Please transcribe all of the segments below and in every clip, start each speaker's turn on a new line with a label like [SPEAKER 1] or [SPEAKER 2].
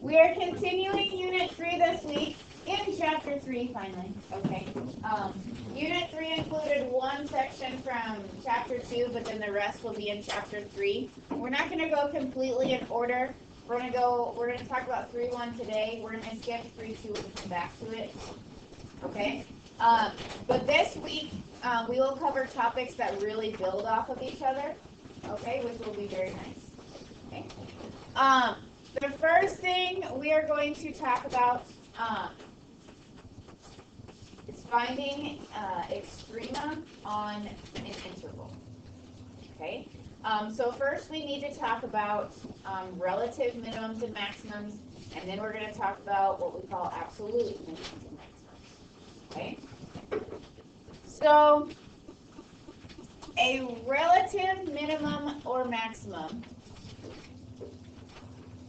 [SPEAKER 1] We are continuing Unit 3 this week in Chapter 3, finally. Okay. Unit 3 included one section from Chapter 2, but then the rest will be in Chapter 3. We're not going to go completely in order. We're going to talk about 3:1 today. We're going to skip 3:2 and come back to it. Okay. But this week, we will cover topics that really build off of each other. Okay, which will be very nice. Okay. The first thing we are going to talk about is finding extrema on an interval. Okay. So first we need to talk about relative minimums and maximums, and then we're going to talk about what we call absolute minimums and maximums. Okay. So a relative minimum or maximum,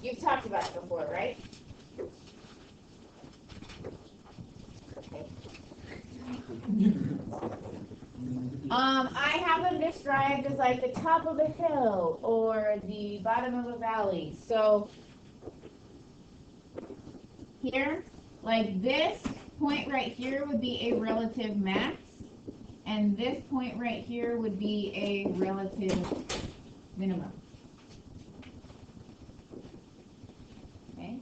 [SPEAKER 1] you've talked about it before, right? Okay. I have them described as like the top of a hill or the bottom of a valley. So here, like this point right here would be a relative max, and this point right here would be a relative minimum. Okay.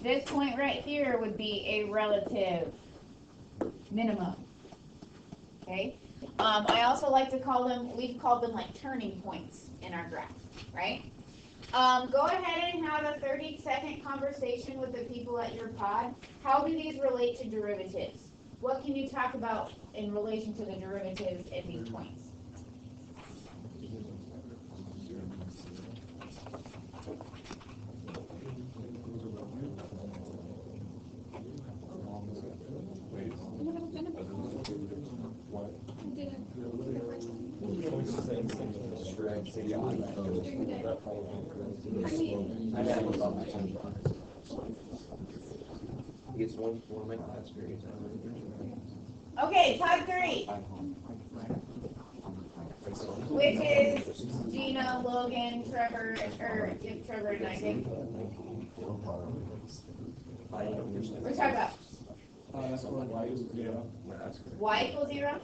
[SPEAKER 1] This point right here would be a relative minimum. Okay. I also like to call them, we've called them like turning points in our graph, right? Go ahead and have a 30-second conversation with the people at your pod. How do these relate to derivatives? What can you talk about in relation to the derivatives in these points? Okay, pod 3. Which is Gina, Logan, Trevor, Trevor and I think. We're talking about y equals 0.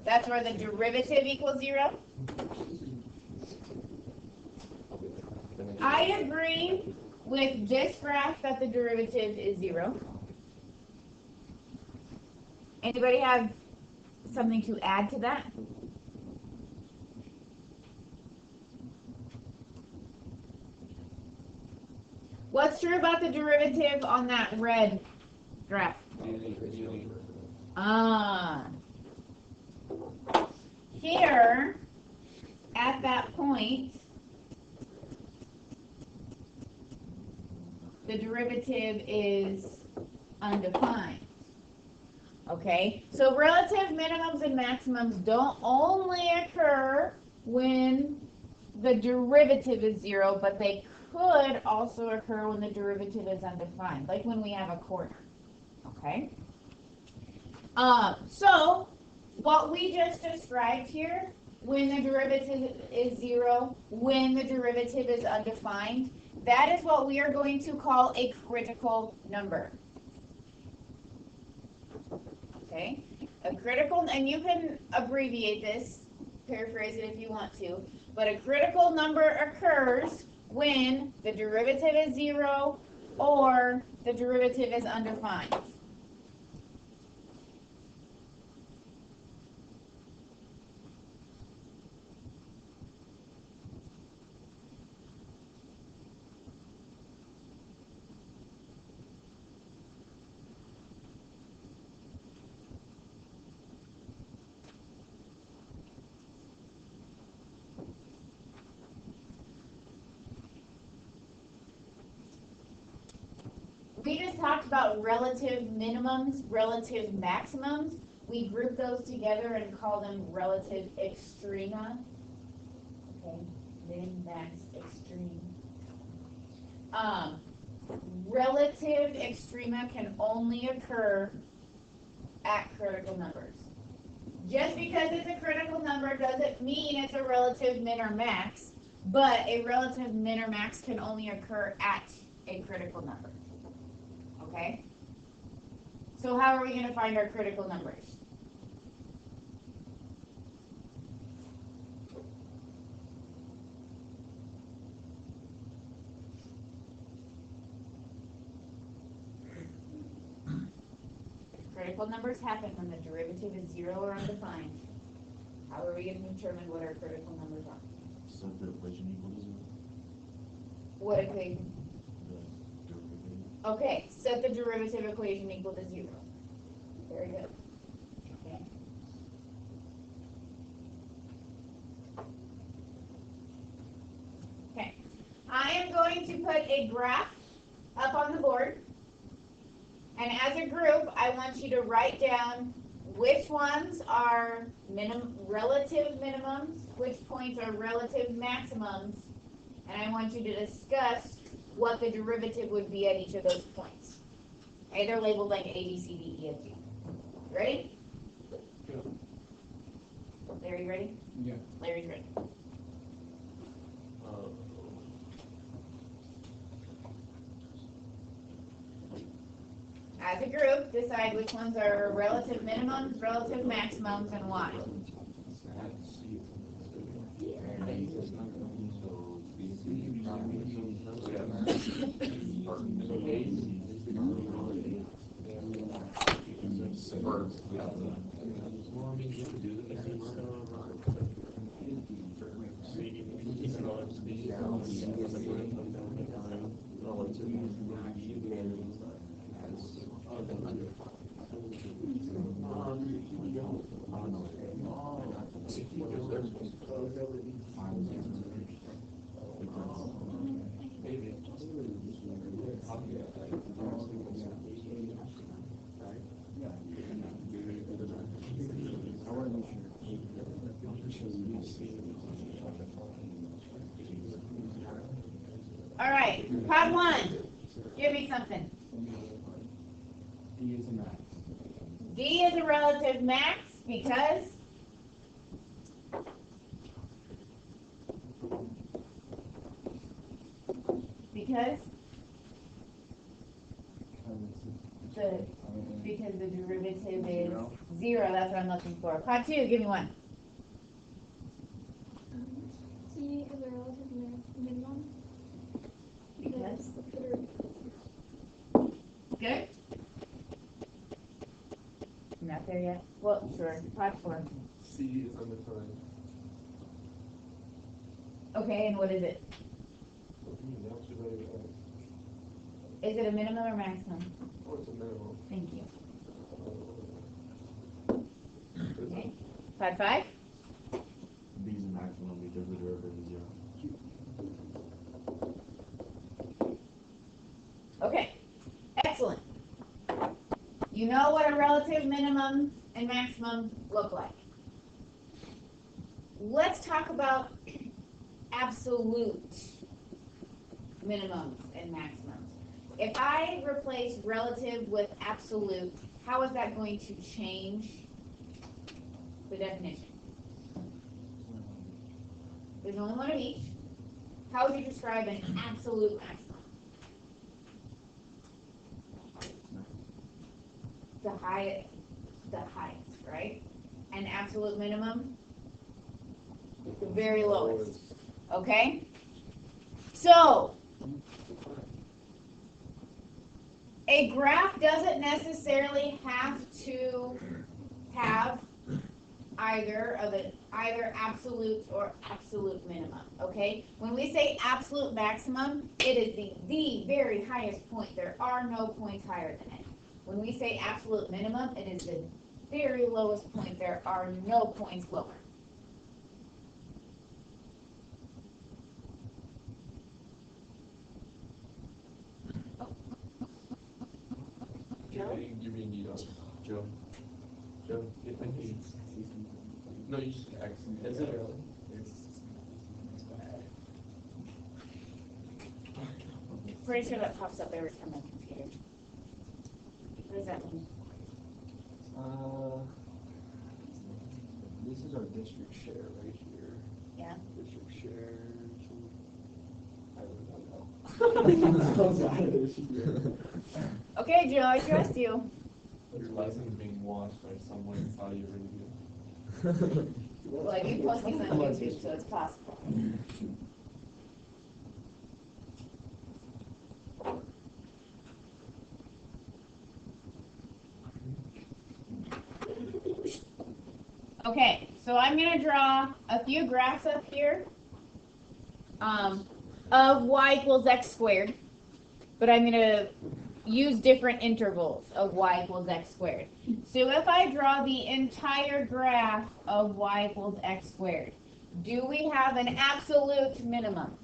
[SPEAKER 1] That's where the derivative equals 0. I agree with this graph that the derivative is 0. Anybody have something to add to that? What's true about the derivative on that red graph? Here, at that point, the derivative is undefined. Okay, so relative minimums and maximums don't only occur when the derivative is 0, but they could also occur when the derivative is undefined, like when we have a corner. Okay. So what we just described here, when the derivative is 0, when the derivative is undefined, that is what we are going to call a critical number. Okay, a critical, and you can abbreviate this, paraphrase it if you want to, but a critical number occurs when the derivative is 0 or the derivative is undefined. We just talked about relative minimums, relative maximums. We group those together and call them relative extrema. Okay, min, max, extreme. Relative extrema can only occur at critical numbers. Just because it's a critical number doesn't mean it's a relative min or max, but a relative min or max can only occur at a critical number. Okay? So how are we going to find our critical numbers? Critical numbers happen when the derivative is 0 or undefined. How are we going to determine what our critical numbers are?
[SPEAKER 2] Set the equation equal to 0.
[SPEAKER 1] What equation?
[SPEAKER 2] The derivative.
[SPEAKER 1] Okay, set the derivative equation equal to 0. Very good. Okay. Okay. I am going to put a graph up on the board. And as a group, I want you to write down which ones are relative minimums, which points are relative maximums, and I want you to discuss what the derivative would be at each of those points. Okay, they're labeled like A, B, C, D, E, F, G. Ready?
[SPEAKER 3] Yeah.
[SPEAKER 1] Larry, ready?
[SPEAKER 3] Yeah.
[SPEAKER 1] Larry's ready. As a group, decide which ones are relative minimums, relative maximums, and why. All right, pod 1. Give me something.
[SPEAKER 3] D is a max.
[SPEAKER 1] D is a relative max because the derivative is 0. That's what I'm looking for. Pod 2, give me one.
[SPEAKER 4] C is a relative minimum.
[SPEAKER 1] Because? Good? Not there yet? Well, sure. Pod 4.
[SPEAKER 3] C is undefined.
[SPEAKER 1] Okay, and what is it? Is it a minimum or maximum?
[SPEAKER 3] Oh, it's a minimum.
[SPEAKER 1] Thank you. Okay. Pod 5?
[SPEAKER 2] B is a maximum because the derivative is 0.
[SPEAKER 1] Okay. Excellent. You know what a relative minimum and maximum look like. Let's talk about absolute minimums and maximums. If I replace relative with absolute, how is that going to change the definition? There's only one of each. How would you describe an absolute maximum? The highest, right? And absolute minimum? The very lowest. Okay? So, a graph doesn't necessarily have to have either absolute or absolute minimum, okay? When we say absolute maximum, it is the very highest point. There are no points higher than it. When we say absolute minimum, it is the very lowest point. There are no points lower. Joe?
[SPEAKER 3] You mean you don't. Joe. Joe, get the key. No, you just X. Is it really?
[SPEAKER 1] Pretty sure that pops up every time I'm confused. What does that mean?
[SPEAKER 5] This is our district share right here.
[SPEAKER 1] Yeah.
[SPEAKER 5] District share. I really don't know.
[SPEAKER 1] Okay, Joe, I trust you.
[SPEAKER 3] Your license being watched by someone in Saudi Arabia.
[SPEAKER 1] Well, you post these on YouTube, so it's possible. Okay, so I'm gonna draw a few graphs up here of y equals x squared, but I'm gonna use different intervals of y equals x squared. So if I draw the entire graph of y equals x squared, do we have an absolute minimum?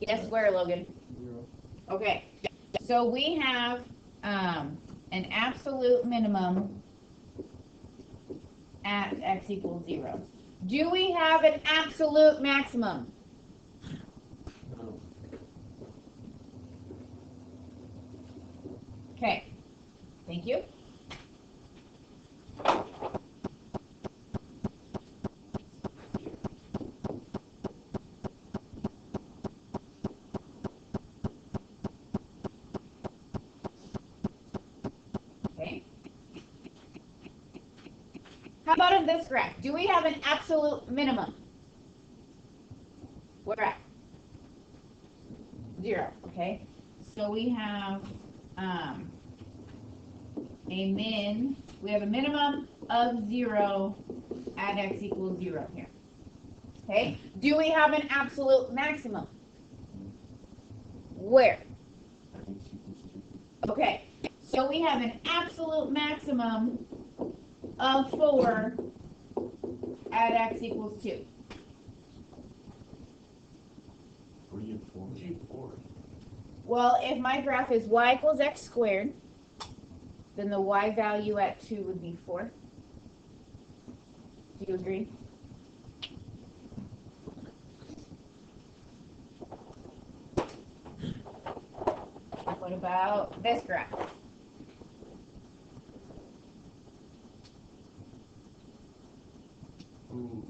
[SPEAKER 1] Yes, square, Logan. Okay, so we have an absolute minimum at x equals 0. Do we have an absolute maximum?
[SPEAKER 3] No.
[SPEAKER 1] Okay, thank you. Okay. How about in this graph? Do we have an absolute minimum? We're at 0, okay? So we have we have a minimum of 0 at x equals 0 here. Okay? Do we have an absolute maximum? Where? Okay, so we have an absolute maximum of 4 at x equals 2.
[SPEAKER 2] 3 and 4.
[SPEAKER 3] G4.
[SPEAKER 1] Well, if my graph is y equals x squared, then the y value at 2 would be 4. Do you agree? What about this graph?
[SPEAKER 3] Ooh.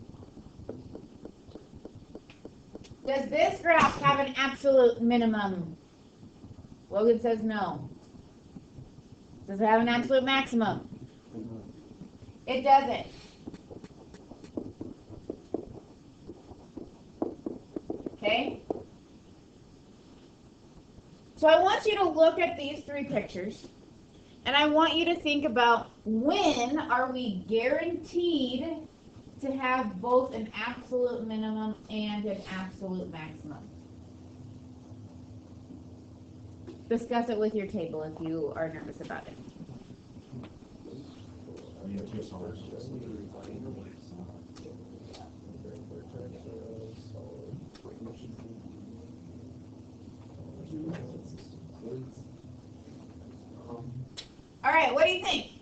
[SPEAKER 1] Does this graph have an absolute minimum? Logan says no. Does it have an absolute maximum? It doesn't. Okay? So I want you to look at these 3 pictures, and I want you to think about, when are we guaranteed to have both an absolute minimum and an absolute maximum? Discuss it with your table if you are nervous about it.
[SPEAKER 2] Me and 2 solid.
[SPEAKER 1] All right, what do you think?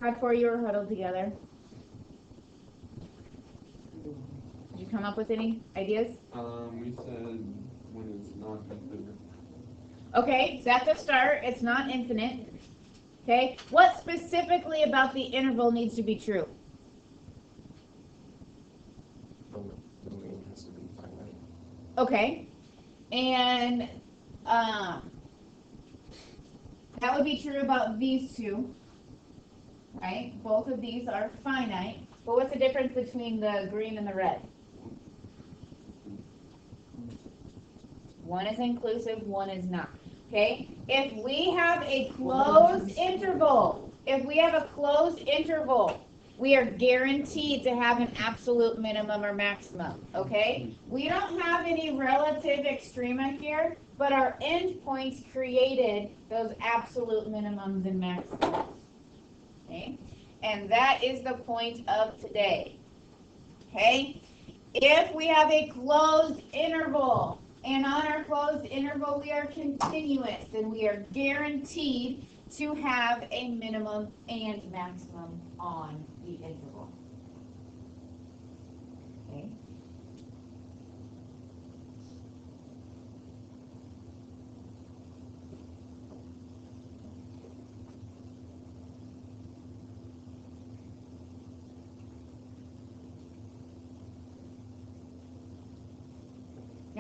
[SPEAKER 1] How 4 you were huddled together? Did you come up with any ideas?
[SPEAKER 3] We said when it's not infinite.
[SPEAKER 1] Okay, so that's a start. It's not infinite. Okay, what specifically about the interval needs to be true? Okay, and that would be true about these 2, right? Both of these are finite, but what's the difference between the green and the red? One is inclusive, one is not. Okay, if we have a closed interval, we are guaranteed to have an absolute minimum or maximum, okay? We don't have any relative extrema here, but our endpoints created those absolute minimums and maximums, okay? And that is the point of today, okay? If we have a closed interval, and on our closed interval we are continuous, then we are guaranteed to have a minimum and maximum on the interval. Okay.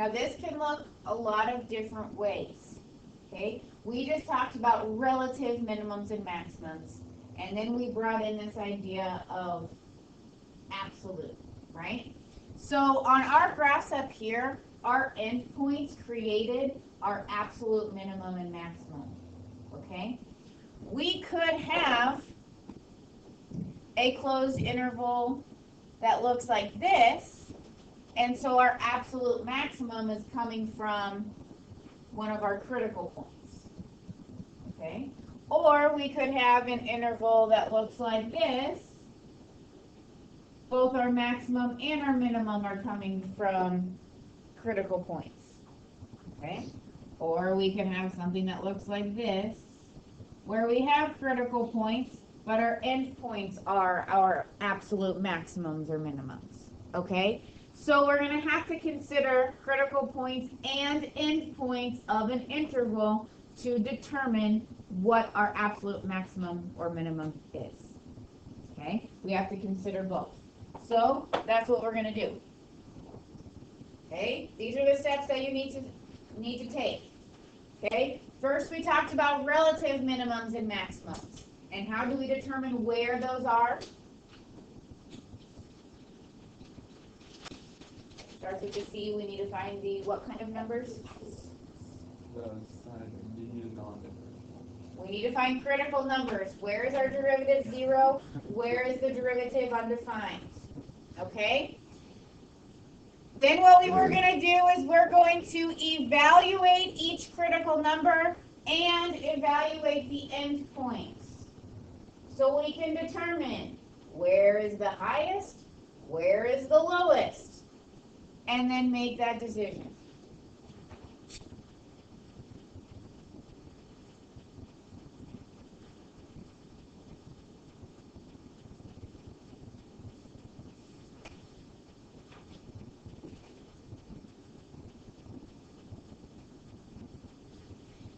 [SPEAKER 1] Now this can look a lot of different ways, okay? We just talked about relative minimums and maximums, and then we brought in this idea of absolute, right? So on our graphs up here, our endpoints created our absolute minimum and maximum, okay? We could have a closed interval that looks like this, and so our absolute maximum is coming from one of our critical points, okay? Or we could have an interval that looks like this. Both our maximum and our minimum are coming from critical points, okay? Or we can have something that looks like this, where we have critical points, but our endpoints are our absolute maximums or minimums, okay? So we're going to have to consider critical points and endpoints of an interval to determine what our absolute maximum or minimum is, okay? We have to consider both. So that's what we're going to do, okay? These are the steps that you need to take, okay? First, we talked about relative minimums and maximums. And how do we determine where those are? Starts with the C. We need to find the what kind of numbers?
[SPEAKER 3] The sign the non-differential.
[SPEAKER 1] We need to find critical numbers. Where is our derivative 0? Where is the derivative undefined? Okay? Then what we were going to do is we're going to evaluate each critical number and evaluate the endpoints. So we can determine where is the highest, where is the lowest, and then make that decision.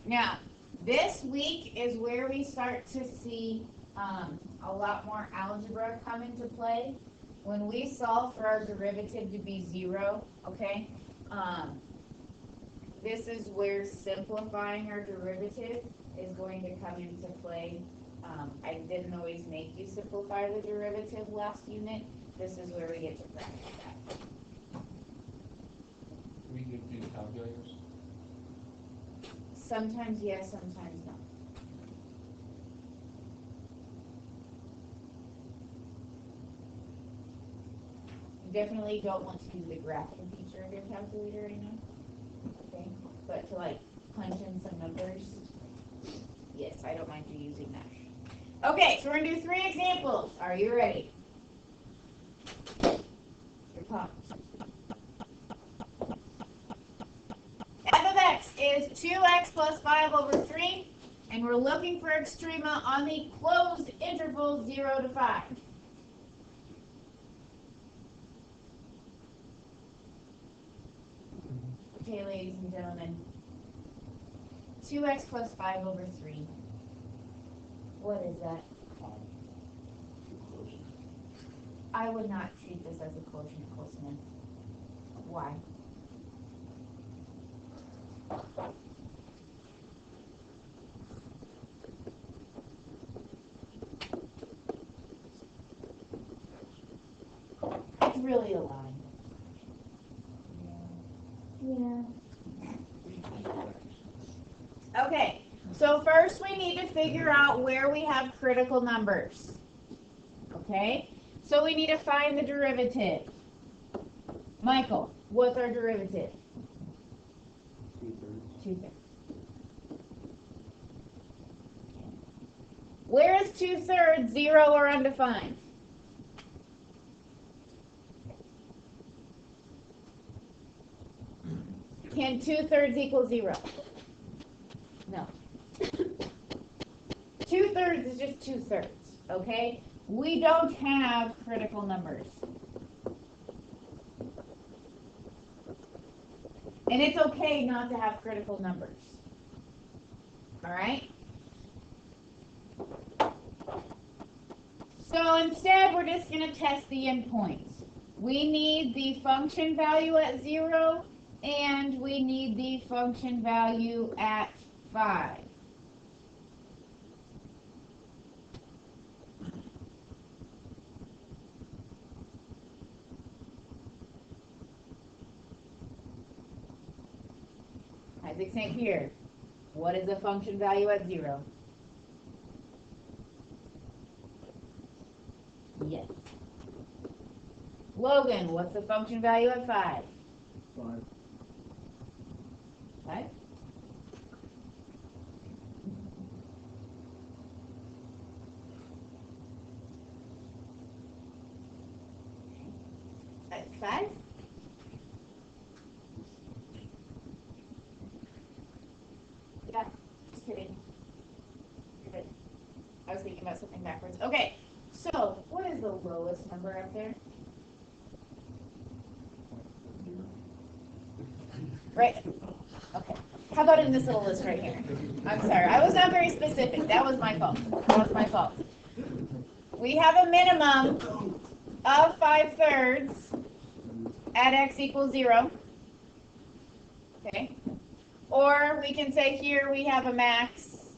[SPEAKER 1] Now, this week is where we start to see a lot more algebra come into play. When we solve for our derivative to be 0, okay, this is where simplifying our derivative is going to come into play. I didn't always make you simplify the derivative last unit. This is where we get to practice that.
[SPEAKER 3] We can do calculators.
[SPEAKER 1] Sometimes yes, sometimes no. You definitely don't want to use the graphing feature of your calculator right now. Okay? But to like punch in some numbers, yes, I don't mind you using that. Okay, so we're going to do 3 examples. Are you ready? You're pumped. F of x is 2x plus 5 over 3, and we're looking for extrema on the closed interval 0 to 5. Okay, ladies and gentlemen, 2x plus 5 over 3. What is that? I would not treat this as a quotient close-enough. Why? It's really a line.
[SPEAKER 4] Yeah.
[SPEAKER 1] Okay, so first we need to figure out where we have critical numbers. Okay, so we need to find the derivative. Michael, what's our derivative? 2/3. Where is 2/3, 0 or undefined? Can 2/3 equal 0? No. 2/3 is just 2/3, okay? We don't have critical numbers. And it's okay not to have critical numbers. All right? So instead, we're just going to test the endpoints. We need the function value at 0 and we need the function value at 5. Isaac St. Pierre, what is the function value at 0? Yes. Logan, what's the function value at 5?
[SPEAKER 2] 5.
[SPEAKER 1] 5? At 5? Yeah, just kidding. You're good. I was thinking about something backwards. Okay, so what is the lowest number up there? Right? Okay. How about in this little list right here? I'm sorry, I was not very specific. That was my fault. That was my fault. We have a minimum of 5/3 at x equals 0. Okay. Or we can say here we have a max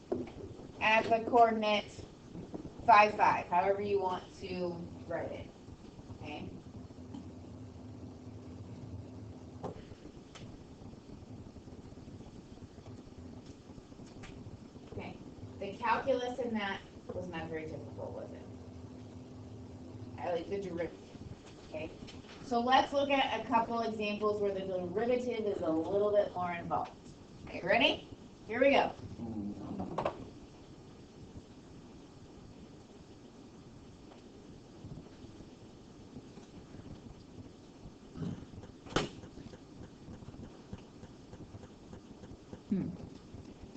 [SPEAKER 1] at the coordinate 5, 5, however you want to write it. Okay. Okay. The calculus in that was not very difficult, was it? I like the derivative. Okay. So let's look at a couple examples where the derivative is a little bit more involved. Okay, ready? Here we go.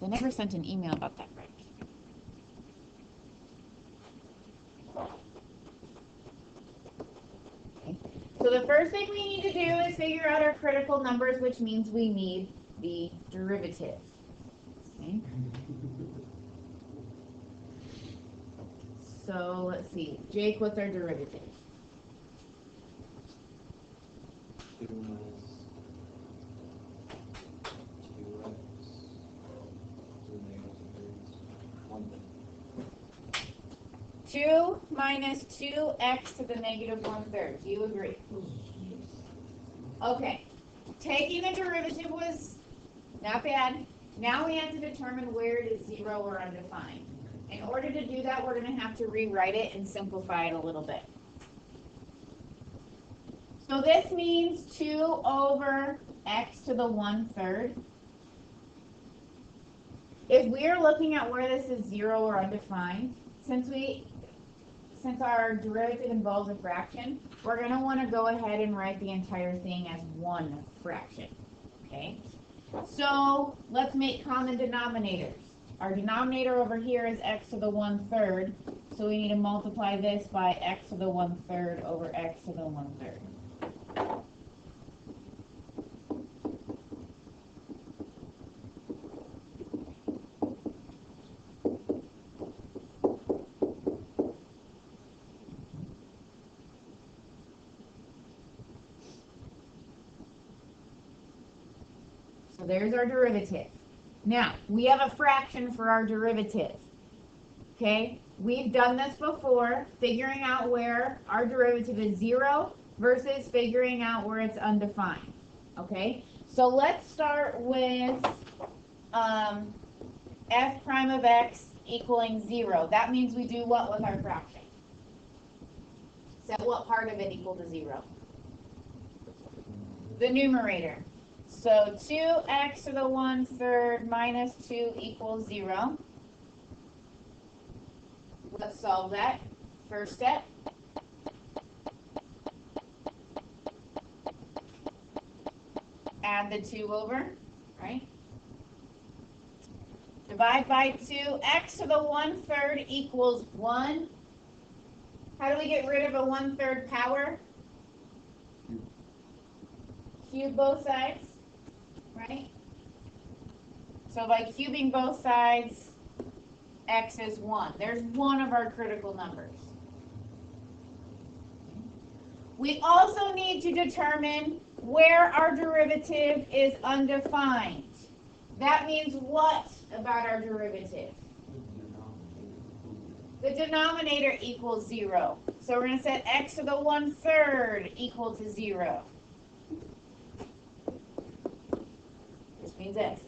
[SPEAKER 1] They never sent an email about that, right? Okay. So the first thing we need to do is figure out our critical numbers, which means we need the derivative. Okay. So let's see. Jake, what's our derivative?
[SPEAKER 5] 2 minus 2x to the negative 1.
[SPEAKER 1] 2 minus 2x to the negative 1/3. Do you agree? Okay. Taking the derivative was not bad. Now we have to determine where it is 0 or undefined. In order to do that, we're going to have to rewrite it and simplify it a little bit. So this means 2 over x to the 1/3. If we're looking at where this is 0 or undefined, since our derivative involves a fraction, we're going to want to go ahead and write the entire thing as one fraction. Okay? So let's make common denominators. Our denominator over here is x to the 1/3, so we need to multiply this by x to the 1/3 over x to the 1/3. So there's our derivative. Now, we have a fraction for our derivative. Okay? We've done this before, figuring out where our derivative is 0 versus figuring out where it's undefined. Okay? So let's start with f prime of x equaling 0. That means we do what with our fraction? Set what part of it equal to 0? The numerator. So 2x to the 1/3 minus 2 equals 0. Let's solve that. First step. Add the 2 over, right? Divide by 2. X to the 1/3 equals 1. How do we get rid of a 1/3 power? Cube both sides, right? So by cubing both sides, x is 1. There's one of our critical numbers. We also need to determine where our derivative is undefined. That means what about our derivative? The denominator equals 0. So we're going to set x to the 1/3 equal to 0. This means x.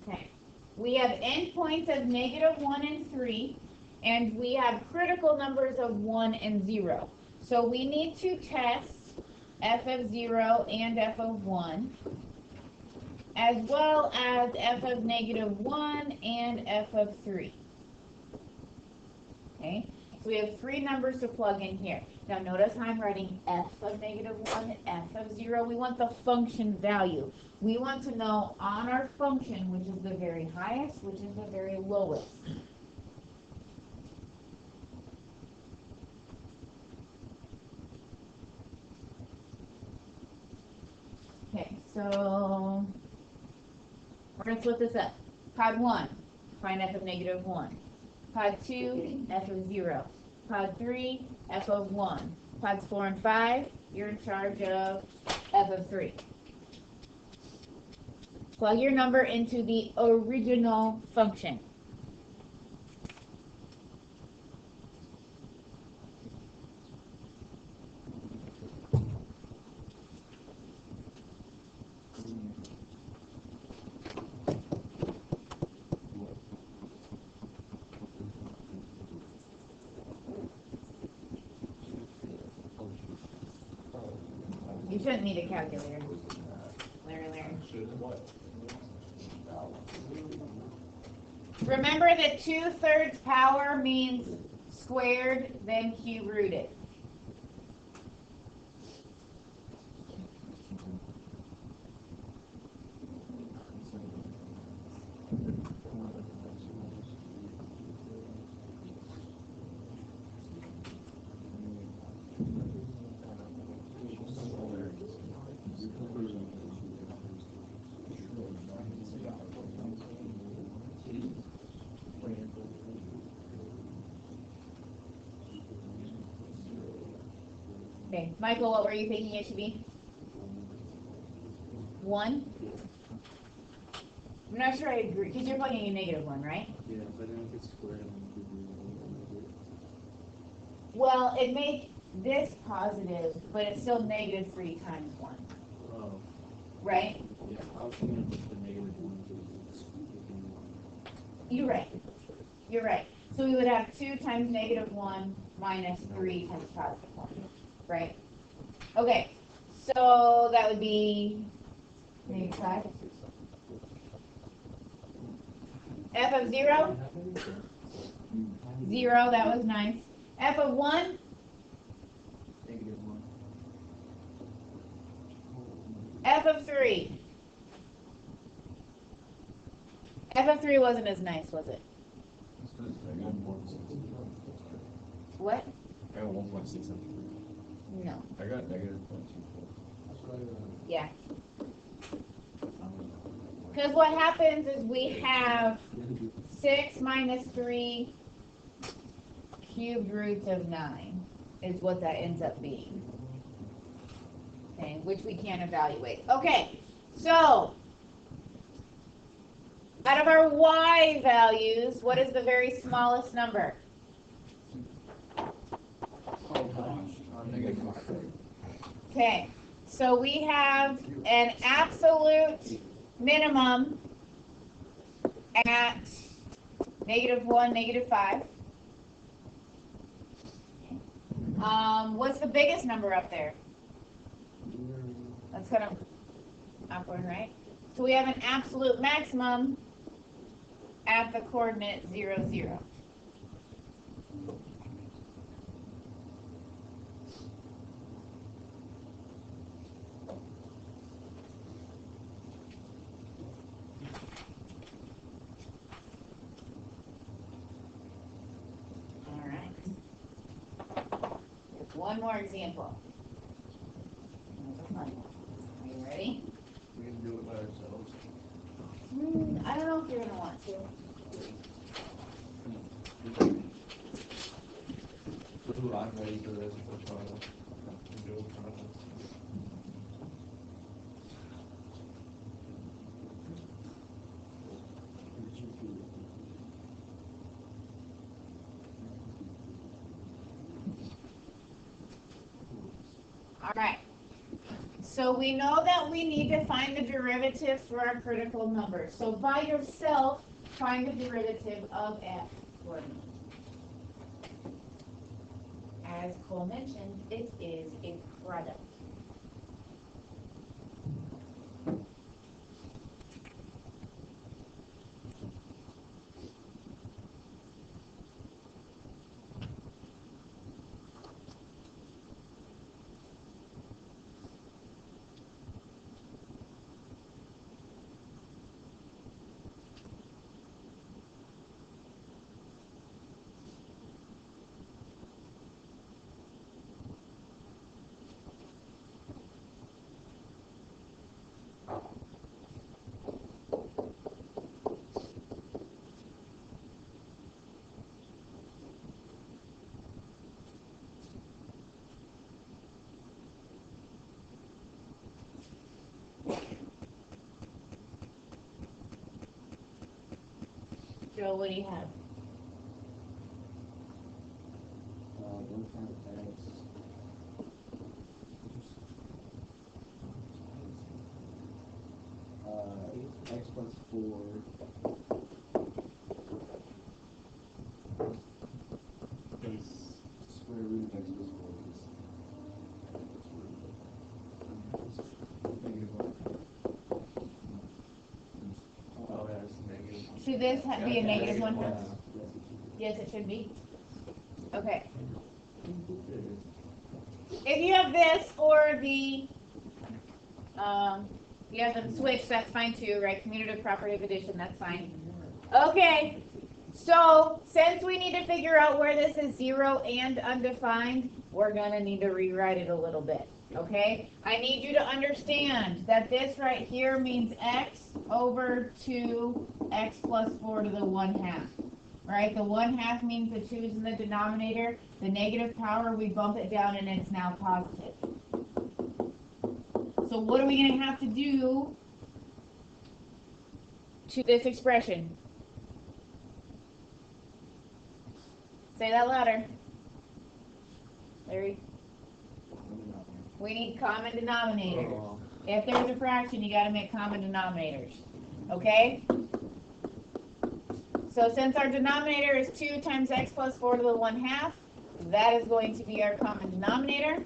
[SPEAKER 1] Okay. We have endpoints of -1 and 3, and we have critical numbers of 1 and 0. So we need to test f of 0 and f of 1, as well as f of -1 and f of 3. Okay, so we have 3 numbers to plug in here. Now notice how I'm writing f of -1, f of 0. We want the function value. We want to know on our function which is the very highest, which is the very lowest. Okay, so we're going to split this up. Pod 1, find f of -1. Pod 2, f of 0. Pod 3, f of 1. Pods 4 and 5, you're in charge of f of 3. Plug your number into the original function. You shouldn't need a calculator. Larry. Remember that 2/3 power means squared, then cube rooted. Okay, Michael, what were you thinking it should be? 1? I'm not sure I agree, because you're plugging in -1, right?
[SPEAKER 5] Yeah, but then if it's squared, I'm gonna do
[SPEAKER 1] Well, it makes this positive, but it's still -3 times 1,
[SPEAKER 5] Oh,
[SPEAKER 1] right?
[SPEAKER 5] yeah, I was thinking of the -1 to
[SPEAKER 1] You're right. You're right. So we would have 2 times -1 minus 3 times +1, right? Okay, so that would be -5. F of 0? 0, that was nice. F of 1?
[SPEAKER 5] -1.
[SPEAKER 1] F of 3? F of 3 wasn't as nice, was it? What?
[SPEAKER 2] I got 1.6.
[SPEAKER 1] No.
[SPEAKER 2] I got -0.24.
[SPEAKER 1] Yeah. Because what happens is we have 6 minus 3 cubed roots of 9 is what that ends up being. Okay, which we can't evaluate. Okay, so out of our y values, what is the very smallest number? Okay, so we have an absolute minimum at -1, -5. What's the biggest number up there? That's kind of awkward, right? So we have an absolute maximum at the coordinate 0, 0. All right. One more example. Are you ready?
[SPEAKER 3] We can do it by ourselves.
[SPEAKER 1] I don't know if you're gonna want to.
[SPEAKER 3] I'm ready for this for trial. Do a trial.
[SPEAKER 1] All right. So we know that we need to find the derivative for our critical numbers. So by yourself, find the derivative of f for me. As Cole mentioned, it is a product. Joe, what do you have?
[SPEAKER 5] 1 times x. X plus 4 is square root of x plus 4 is negative 1.
[SPEAKER 3] Oh, yeah, it's negative.
[SPEAKER 1] Should this be a negative one?
[SPEAKER 5] Yes,
[SPEAKER 1] Yes, it should be. Okay. If you have this or the, you have them switched, that's fine too, right? Commutative property of addition, that's fine. Okay. So since we need to figure out where this is 0 and undefined, we're gonna need to rewrite it a little bit. Okay? I need you to understand that this right here means x over 2x plus 4 to the 1/2. Right? The 1/2 means the 2 is in the denominator. The negative power, we bump it down and it's now positive. So what are we going to have to do to this expression? Say that louder. Larry. We need common denominators.
[SPEAKER 3] Oh,
[SPEAKER 1] If there's a fraction, you got to make common denominators. Okay? So since our denominator is 2 times x plus 4 to the 1/2, that is going to be our common denominator.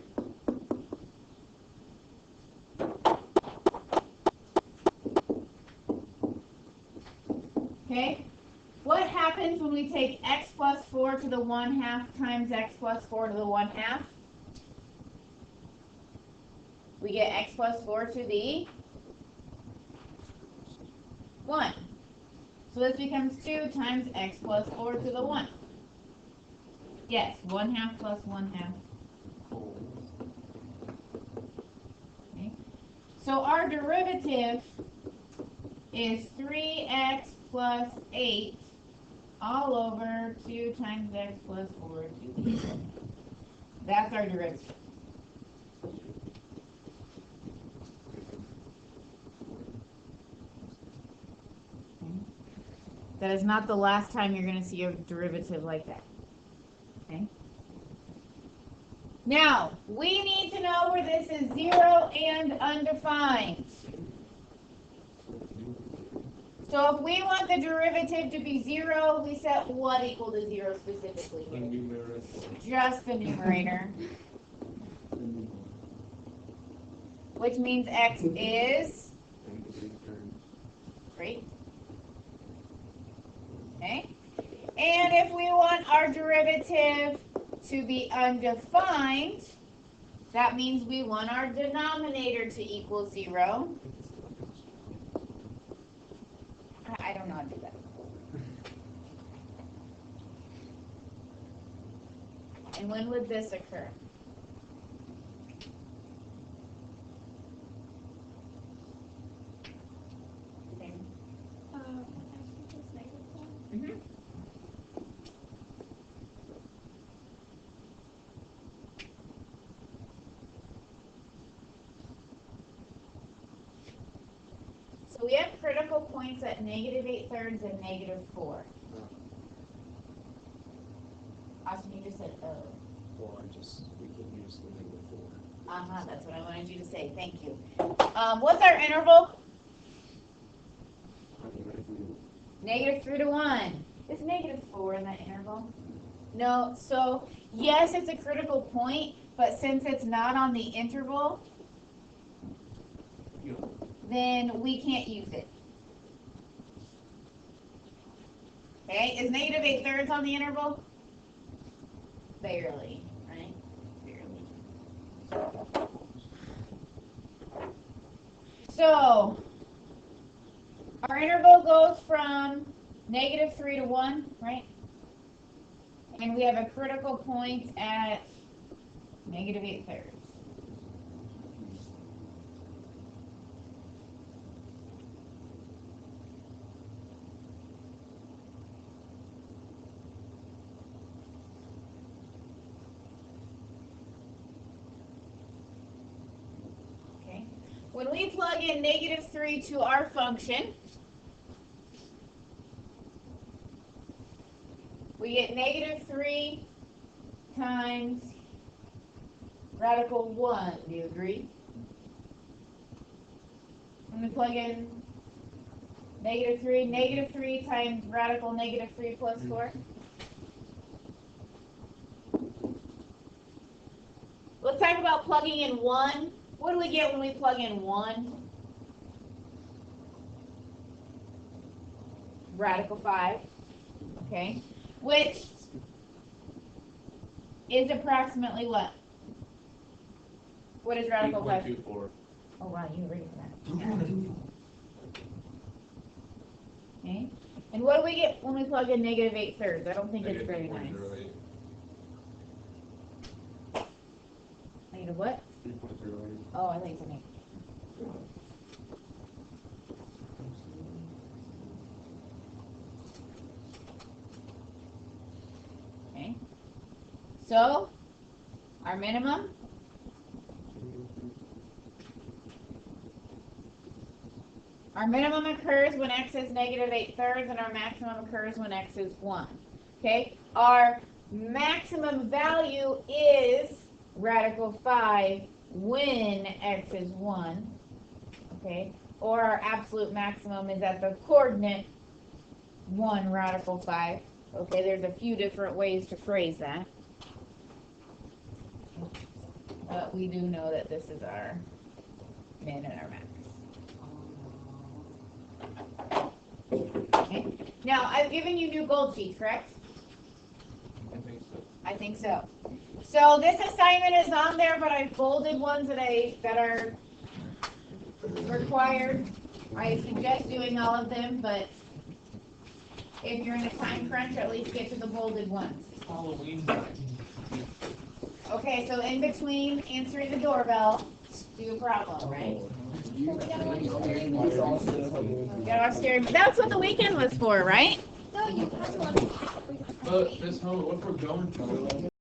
[SPEAKER 1] Okay? What happens when we take x plus 4 to the 1/2 times x plus 4 to the 1/2? We get x plus 4 to the 1. So this becomes 2 times x plus 4 to the 1. Yes, 1/2 plus 1/2. Okay. So our derivative is 3x plus 8 all over 2 times x plus 4 to the 1. That's our derivative. That is not the last time you're going to see a derivative like that. Okay? Now, we need to know where this is 0 and undefined. So if we want the derivative to be 0, we set what equal to 0 specifically?
[SPEAKER 3] the numerator.
[SPEAKER 1] Just the numerator. Which means x is 3. Okay? And if we want our derivative to be undefined, that means we want our denominator to equal 0. I don't know how to do that. And when would this occur? Okay. we have critical points at -8/3 and -4. Austin, you just said, oh.
[SPEAKER 5] Well, we can use the negative 4.
[SPEAKER 1] That's what I wanted you to say, thank you. What's our interval? -3 to 1. Is -4 in that interval? No, so yes, it's a critical point, but since it's not on the interval, then we can't use it. Okay, is -8/3 on the interval? Barely, right? Barely. So, our interval goes from -3 to 1, right? And we have a critical point at -8/3. Okay. When we plug in -3 to our function, we get -3 times radical 1. Do you agree? When we plug in -3 times radical -3 plus 4. Let's talk about plugging in 1. What do we get when we plug in 1? Radical 5. Okay. Which is approximately what? What is radical 5?
[SPEAKER 3] 8.24.
[SPEAKER 1] Oh wow, you read that. Okay. And what do we get when we plug in -8/3? I don't think it's very nice. Negative what?
[SPEAKER 5] 3.08.
[SPEAKER 1] Oh, I think it's a negative. Okay. So, our minimum. Our minimum occurs when x is -8/3, and our maximum occurs when x is 1. Okay? Our maximum value is radical 5 when x is 1. Okay? Or our absolute maximum is at the coordinate 1 radical 5. Okay, there's a few different ways to phrase that. But we do know that this is our min and our max. Okay. Now, I've given you new gold sheets, correct?
[SPEAKER 3] I think so.
[SPEAKER 1] I think so. So this assignment is on there, but I've bolded ones that are required. I suggest doing all of them, but if you're in a time crunch, at least get to the bolded ones.
[SPEAKER 3] Halloween time.
[SPEAKER 1] Okay, so in between answering the doorbell, do a problem, right? Gotta watch scary. That's what the weekend was for, right?
[SPEAKER 4] No, you have to watch.
[SPEAKER 3] But Miss Home, what we're going to.